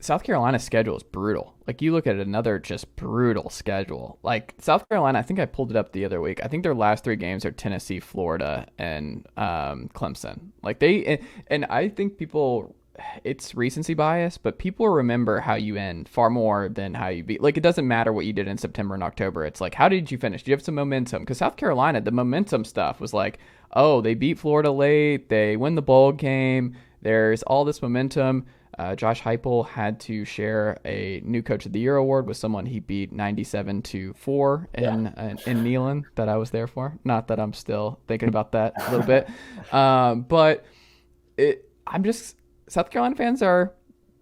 South Carolina's schedule is brutal. Like, you look at another just brutal schedule. Like, South Carolina, I think I pulled it up the other week. I think their last 3 games are Tennessee, Florida, and Clemson. Like, and I think people, it's recency bias, but people remember how you end far more than how you beat. Like, it doesn't matter what you did in September and October. It's like, how did you finish? Do you have some momentum? Because South Carolina, the momentum stuff was like, oh, they beat Florida late. They win the bowl game. There's all this momentum. Josh Heupel had to share a new Coach of the Year award with someone he beat 97-4 in Neyland that I was there for. Not that I'm still thinking about that a little bit, but South Carolina fans they're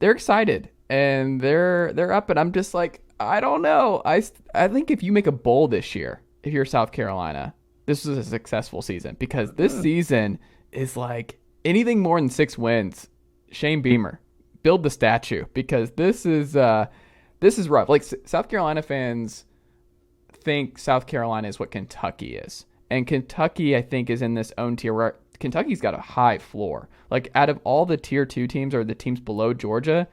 excited and they're up, and I'm just like, I don't know. I think if you make a bowl this year, if you're South Carolina, this is a successful season, because this season is like anything more than 6 wins. Shane Beamer. Build the statue, because this is rough. Like, South Carolina fans think South Carolina is what Kentucky is, and Kentucky, I think, is in this own tier where Kentucky's got a high floor. Like, out of all the tier 2 teams or the teams below Georgia,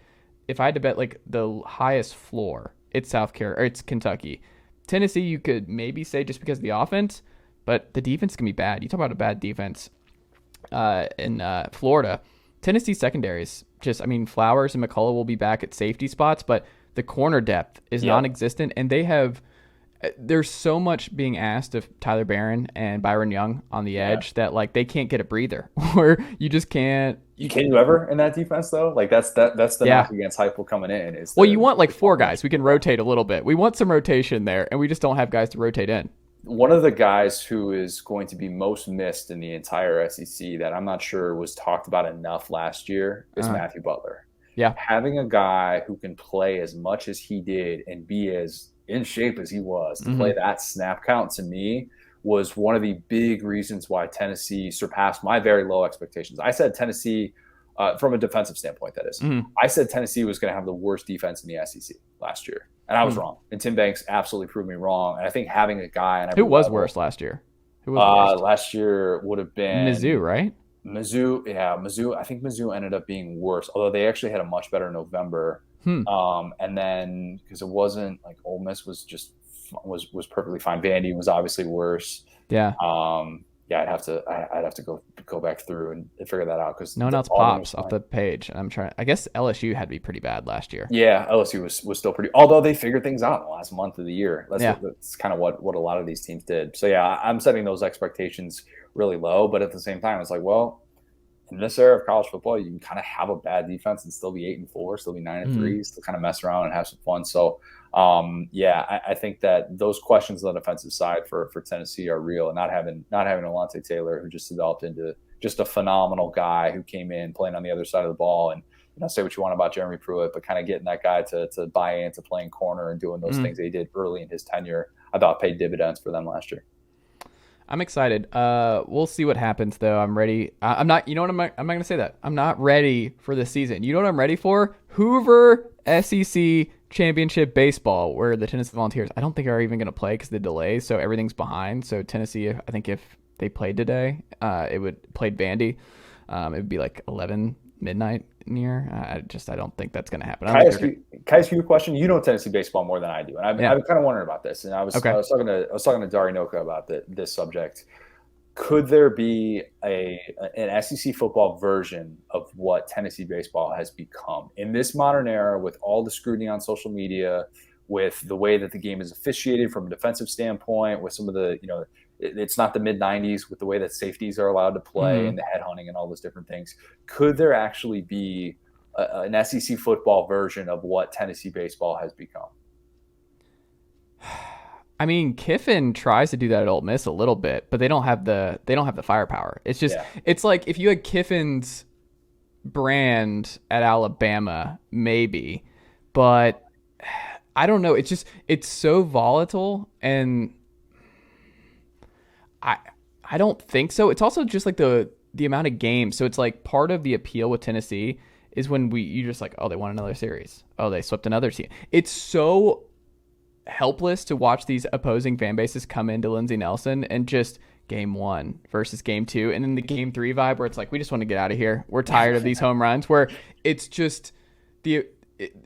if I had to bet like the highest floor, it's it's Kentucky. Tennessee, you could maybe say just because of the offense, but the defense can be bad. You talk about a bad defense in Florida. Tennessee secondaries, Flowers and McCullough will be back at safety spots, but the corner depth is non-existent, and there's so much being asked of Tyler Barron and Byron Young on the edge that, like, they can't get a breather, or you just can't. Can you ever in that defense, though? Like, that's the knock against Heupel coming in. You want like 4 guys. We can rotate a little bit. We want some rotation there, and we just don't have guys to rotate in. One of the guys who is going to be most missed in the entire SEC that I'm not sure was talked about enough last year is Matthew Butler. Yeah. Having a guy who can play as much as he did and be as in shape as he was to play that snap count, to me, was one of the big reasons why Tennessee surpassed my very low expectations. I said Tennessee, from a defensive standpoint, that is. I said Tennessee was going to have the worst defense in the SEC last year. And I was wrong. And Tim Banks absolutely proved me wrong. And I think having a guy on every Who was level, worse last year? Who was worse? Last year would have been Mizzou, right? Mizzou. I think Mizzou ended up being worse, although they actually had a much better November. And then because it wasn't like Ole Miss was just was perfectly fine. Vandy was obviously worse. Yeah. Yeah, I'd have to go back through and figure that out because no one else pops off the page. I'm trying. I guess LSU had to be pretty bad last year. Yeah, LSU was still pretty. Although they figured things out in the last month of the year. That's kind of what a lot of these teams did. So yeah, I'm setting those expectations really low, but at the same time, it's like, well, in this era of college football, you can kind of have a bad defense and still be 8-4, still be 9-3, still kind of mess around and have some fun. So, I think that those questions on the defensive side for Tennessee are real, and not having Alontae Taylor, who just developed into just a phenomenal guy who came in playing on the other side of the ball, and say what you want about Jeremy Pruitt, but kind of getting that guy to buy into playing corner and doing those things they did early in his tenure, I thought paid dividends for them last year. I'm excited. We'll see what happens, though. I'm ready. I'm not. You know what? I'm not going to say that. I'm not ready for the season. You know what I'm ready for? Hoover SEC Championship baseball, where the Tennessee Volunteers, I don't think are even going to play because of the delay, so everything's behind. So Tennessee, I think if they played today, it would played Vandy. It would be like 11 midnight near. I don't think that's going to happen. Can I ask you a question? You know Tennessee baseball more than I do, and I've been kind of wondering about this. And I was talking to Dari Noka about this subject. Could there be an SEC football version of what Tennessee baseball has become in this modern era, with all the scrutiny on social media, with the way that the game is officiated from a defensive standpoint, with some of the it's not the mid-90s, with the way that safeties are allowed to play and the headhunting and all those different things? Could there actually be an SEC football version of what Tennessee baseball has become? I mean, Kiffin tries to do that at Ole Miss a little bit, but they don't have the firepower. It's just it's like if you had Kiffin's brand at Alabama, maybe, but I don't know. It's so volatile, and I don't think so. It's also just like the amount of games. So it's like part of the appeal with Tennessee is when you just like, oh, they won another series. Oh, they swept another team. It's so helpless to watch these opposing fan bases come into Lindsey Nelson and just game 1 versus game 2. And then the game 3 vibe where it's like, we just want to get out of here. We're tired of these home runs, where it's just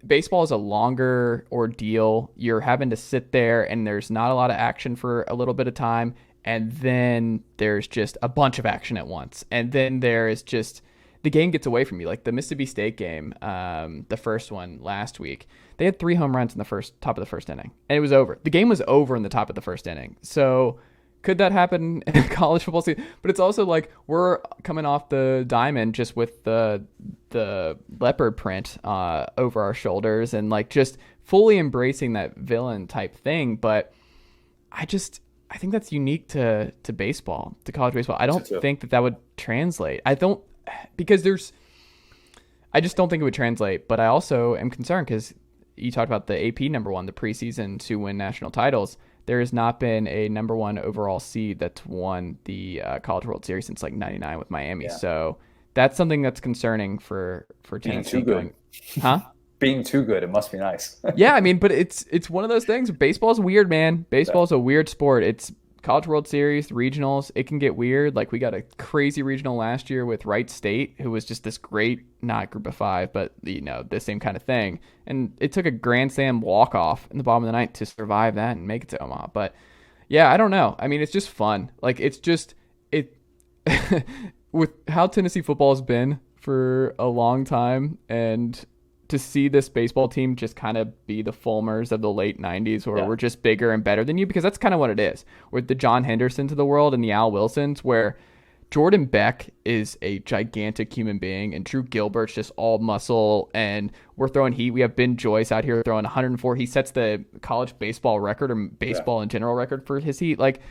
baseball is a longer ordeal. You're having to sit there and there's not a lot of action for a little bit of time. And then there's just a bunch of action at once. And then there is just the game gets away from you. Like the Mississippi State game, the first one last week, they had 3 home runs in the top of the first inning, and it was over. The game was over in the top of the first inning. So could that happen in college football season? But it's also like we're coming off the diamond just with the leopard print over our shoulders and like just fully embracing that villain type thing. But I think that's unique to baseball, to college baseball. I don't think that would translate. I just don't think it would translate. But I also am concerned because you talked about the AP number 1, the preseason to win national titles. There has not been a number 1 overall seed that's won the College World Series since like '99 with Miami. Yeah. So that's something that's concerning for Tennessee. Being too good, it must be nice. Yeah, I mean, but it's one of those things. Baseball's weird, man. Baseball's a weird sport. It's College World Series, regionals, it can get weird. Like we got a crazy regional last year with Wright State, who was just this great, not group of 5, but the same kind of thing. And it took a Grand Slam walk-off in the bottom of the ninth to survive that and make it to Omaha. But yeah, I don't know. I mean, it's just fun. Like it's just with how Tennessee football has been for a long time, and to see this baseball team just kind of be the Fulmers of the late 90s, where we're just bigger and better than you, because that's kind of what it is. With the John Hendersons of the world and the Al Wilsons, where Jordan Beck is a gigantic human being and Drew Gilbert's just all muscle, and we're throwing heat. We have Ben Joyce out here throwing 104. He sets the college baseball record, or baseball in general record, for his heat. Like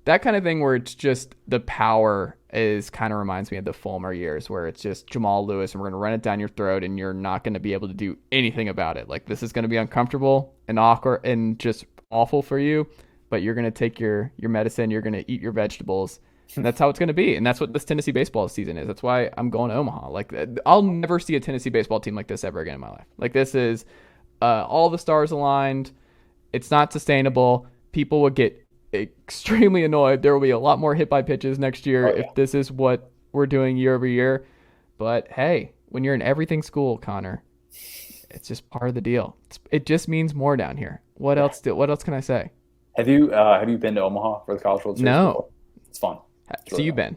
that kind of thing, where it's just the power is kind of reminds me of the Fulmer years, where it's just Jamal Lewis and we're going to run it down your throat and you're not going to be able to do anything about it. Like this is going to be uncomfortable and awkward and just awful for you, but you're going to take your medicine, you're going to eat your vegetables, and that's how it's going to be. And that's what this Tennessee baseball season is. That's why I'm going to Omaha. Like I'll never see a Tennessee baseball team like this ever again in my life. Like this is all the stars aligned. It's not sustainable. People will get extremely annoyed. There will be a lot more hit by pitches next year if this is what we're doing year over year. But hey, when you're in everything school, Connor, it's just part of the deal. It just means more down here. What else can I say? Have you been to Omaha for the College World Series? No. Before? It's fun. So you've been?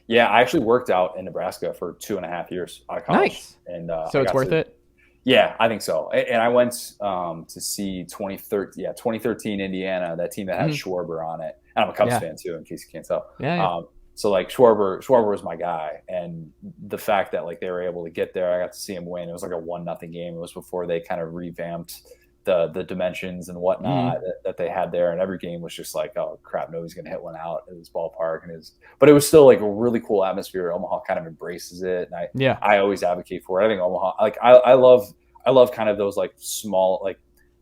Yeah, I actually worked out in Nebraska for 2.5 years out of college. Nice. And so it's worth it? Yeah, I think so. And I went to see 2013 Indiana, that team that had Schwarber on it. And I'm a Cubs fan too, in case you can't tell. Yeah. So like Schwarber was my guy, and the fact that like they were able to get there, I got to see him win. It was like a 1-0 game. It was before they kind of revamped the dimensions and whatnot that they had there, and every game was just like, oh crap, nobody's gonna hit one out at this ballpark, but it was still like a really cool atmosphere. Omaha kind of embraces it, and I always advocate for it. I think Omaha, like I love kind of those like small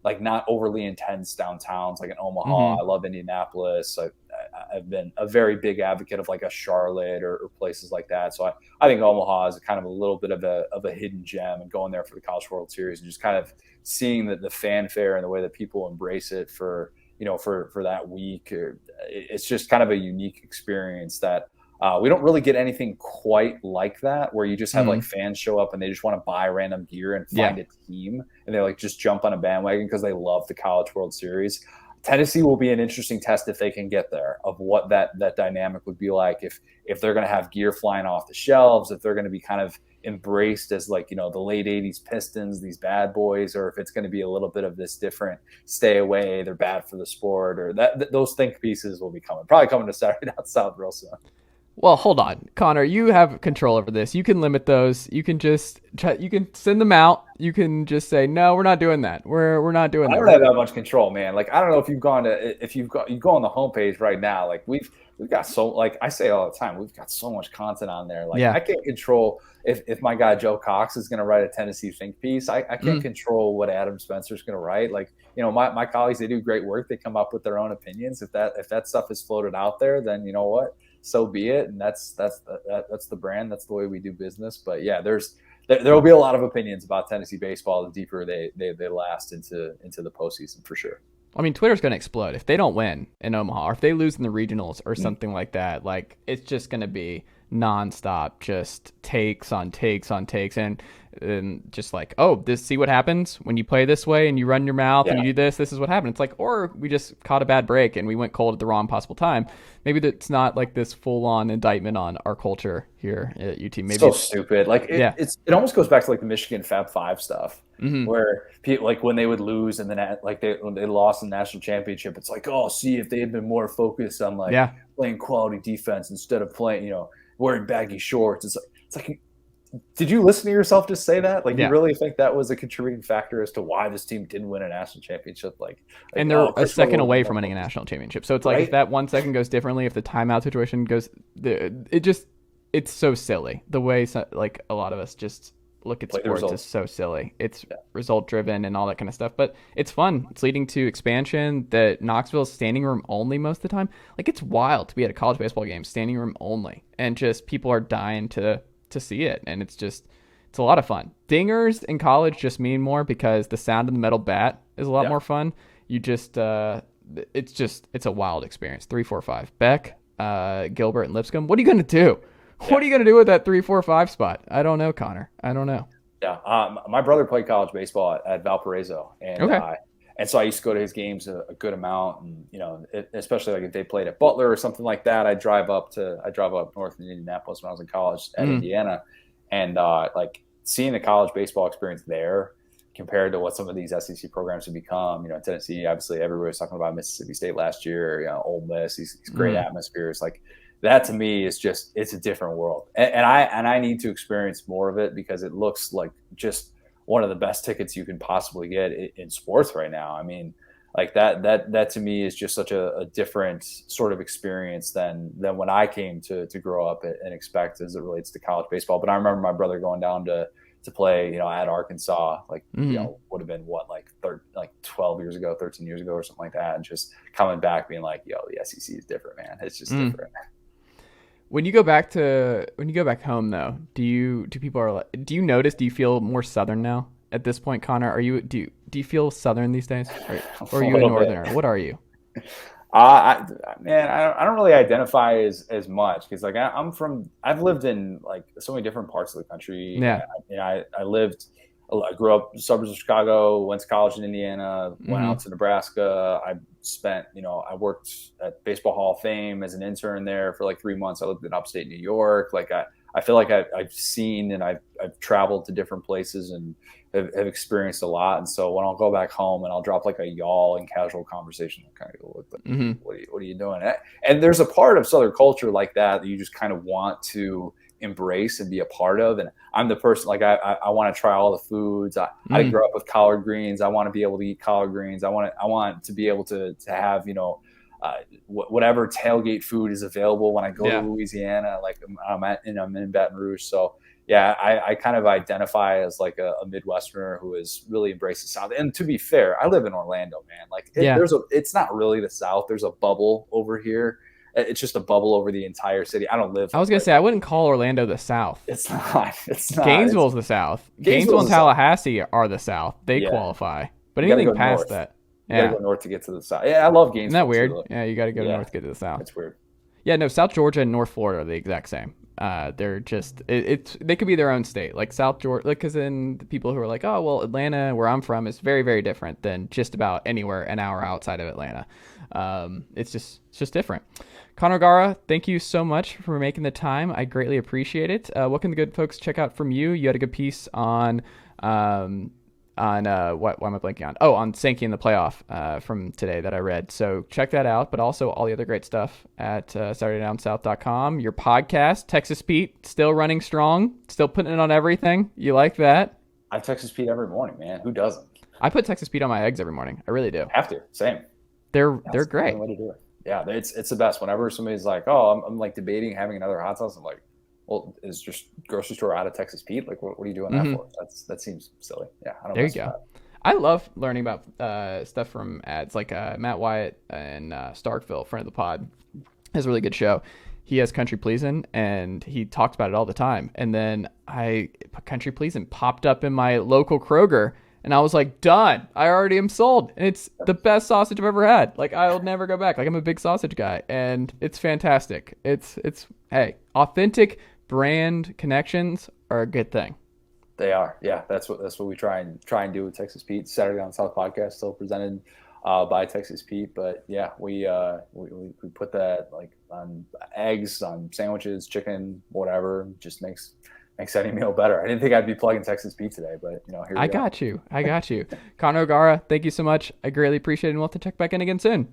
like not overly intense downtowns like in Omaha. I love Indianapolis. I've been a very big advocate of like a Charlotte or places like that. So I think Omaha is kind of a little bit of a hidden gem, and going there for the College World Series and just kind of seeing the fanfare and the way that people embrace it for that week. It's just kind of a unique experience that we don't really get anything quite like that, where you just have like fans show up and they just want to buy random gear and find a team, and they like just jump on a bandwagon because they love the College World Series. Tennessee will be an interesting test if they can get there, of what that dynamic would be like, if they're going to have gear flying off the shelves, if they're going to be kind of embraced as like, the late 80s Pistons, these bad boys, or if it's going to be a little bit of this different stay away, they're bad for the sport, or those think pieces will be probably coming to Saturday Down South real soon. Well, hold on, Connor. You have control over this. You can limit those. You can just you can send them out. You can just say, no, we're not doing that. We're not doing that. I don't have that much control, man. Like, I don't know if you go on the homepage right now. Like we've got so, like I say all the time, we've got so much content on there. Like I can't control if my guy Joe Cox is going to write a Tennessee think piece. I can't control what Adam Spencer's going to write. Like, my colleagues, they do great work. They come up with their own opinions. If that stuff is floated out there, then you know what? So be it, and that's the brand. That's the way we do business. But yeah, there will be a lot of opinions about Tennessee baseball the deeper they last into the postseason, for sure. I mean, Twitter's going to explode if they don't win in Omaha, or if they lose in the regionals or something like that. Like, it's just going to be nonstop, just takes on takes on takes, and just like, oh, see what happens when you play this way and you run your mouth and you do this. This is what happened. It's like, or we just caught a bad break and we went cold at the wrong possible time. Maybe that's not like this full-on indictment on our culture here at UT. Maybe so stupid. Like it almost goes back to like the Michigan Fab Five stuff, where people, like when they would lose and then when they lost in the national championship, it's like, oh, see, if they had been more focused on like playing quality defense instead of playing, wearing baggy shorts. It's like, did you listen to yourself just say that? Like, you really think that was a contributing factor as to why this team didn't win a national championship? And they're a second away from winning a national championship. So it's like, if that 1 second goes differently, if the timeout situation goes, it's so silly. The way like a lot of us just look at sports is so silly. It's result driven and all that kind of stuff. But it's fun. It's leading to expansion. That Knoxville's standing room only most of the time. Like, it's wild to be at a college baseball game standing room only, and just people are dying to see it, and it's a lot of fun. Dingers in college just mean more because the sound of the metal bat is a lot more fun. You just it's a wild experience. 3-4-5 Beck, Gilbert, and Lipscomb. What are you gonna do? What are you gonna do with that 3-4-5 spot? I don't know, Connor. I don't know. My brother played college baseball at Valparaiso, and so I used to go to his games a good amount, and especially like if they played at Butler or something like that, I drive up north in Indianapolis when I was in college at Indiana, and like seeing the college baseball experience there compared to what some of these SEC programs have become. Tennessee, obviously everybody was talking about Mississippi State last year, Ole Miss, these great atmospheres. Like, that to me is just, it's a different world, and I need to experience more of it, because it looks like just one of the best tickets you can possibly get in sports right now. I mean, like that to me is just such a different sort of experience than when I came to grow up and expect as it relates to college baseball. But I remember my brother going down to play, at Arkansas, like, would have been 12 years ago, 13 years ago or something like that. And just coming back being like, the SEC is different, man. It's just different. When you go back home though, do you notice, do you feel more Southern now at this point, Connor? Do you feel Southern these days? Or are you a Northerner? What are you? Man, I don't really identify as much because like I've lived in like so many different parts of the country. Yeah. I grew up in the suburbs of Chicago, went to college in Indiana, went out to Nebraska. I worked at Baseball Hall of Fame as an intern there for like 3 months. I lived in upstate New York. Like I feel like I've seen and I've traveled to different places and have experienced a lot. And so when I'll go back home and I'll drop like a y'all in casual conversation, I'll kind of go, what are you doing? And there's a part of Southern culture like that you just kind of want to embrace and be a part of. And I'm the person, like I want to try all the foods. I grew up with collard greens. I want to be able to eat collard greens. I want to be able to have, whatever tailgate food is available when I go to Louisiana, like I'm in Baton Rouge. So yeah, I kind of identify as like a Midwesterner who has really embraced the South. And to be fair, I live in Orlando, man. Like it's not really the South. There's a bubble over here. It's just a bubble over the entire city. I don't live. I was going to say, I wouldn't call Orlando the South. It's not. Gainesville's the South. Gainesville and Tallahassee are the South. They qualify. But anything past that. You got to go north to get to the South. Yeah, I love Gainesville. Isn't that weird? Yeah, you got to go north to get to the South. It's weird. Yeah, no, South Georgia and North Florida are the exact same. They're just they could be their own state. Like South Georgia, because then the people who are like, oh well, Atlanta, where I'm from, is very, very different than just about anywhere an hour outside of Atlanta. It's just different. Connor Gara, thank you so much for making the time. I greatly appreciate it. What can the good folks check out from you? You had a good piece on why am I blanking on? Oh, on Sankey in the playoff from today that I read. So check that out, but also all the other great stuff at SaturdayDownSouth.com. Your podcast, Texas Pete, still running strong, still putting it on everything. You like that? I Texas Pete every morning, man. Who doesn't? I put Texas Pete on my eggs every morning. I really do. Have to. Same. They're great. The way to do it. Yeah, it's the best. Whenever somebody's like, oh, I'm like debating having another hot sauce, I'm like, well, is just grocery store out of Texas Pete? Like, what are you doing that for? That seems silly. Yeah, I don't know. There you go. I love learning about stuff from ads. Like Matt Wyatt and Starkville, friend of the pod, has a really good show. He has Country Pleasin', and he talks about it all the time. And then Country Pleasin' popped up in my local Kroger, and I was like, done. I already am sold. And it's the best sausage I've ever had. Like, I'll never go back. Like, I'm a big sausage guy, and it's fantastic. It's hey, authentic brand connections are a good thing. They are. Yeah, that's what we try and do with Texas Pete. Saturday on South podcast, still presented by Texas Pete, but yeah, we put that like on eggs, on sandwiches, chicken, whatever. Just makes any meal better. I didn't think I'd be plugging Texas Pete today, but here we go. I got you. Connor O'Gara, thank you so much. I greatly appreciate it, and we'll have to check back in again soon.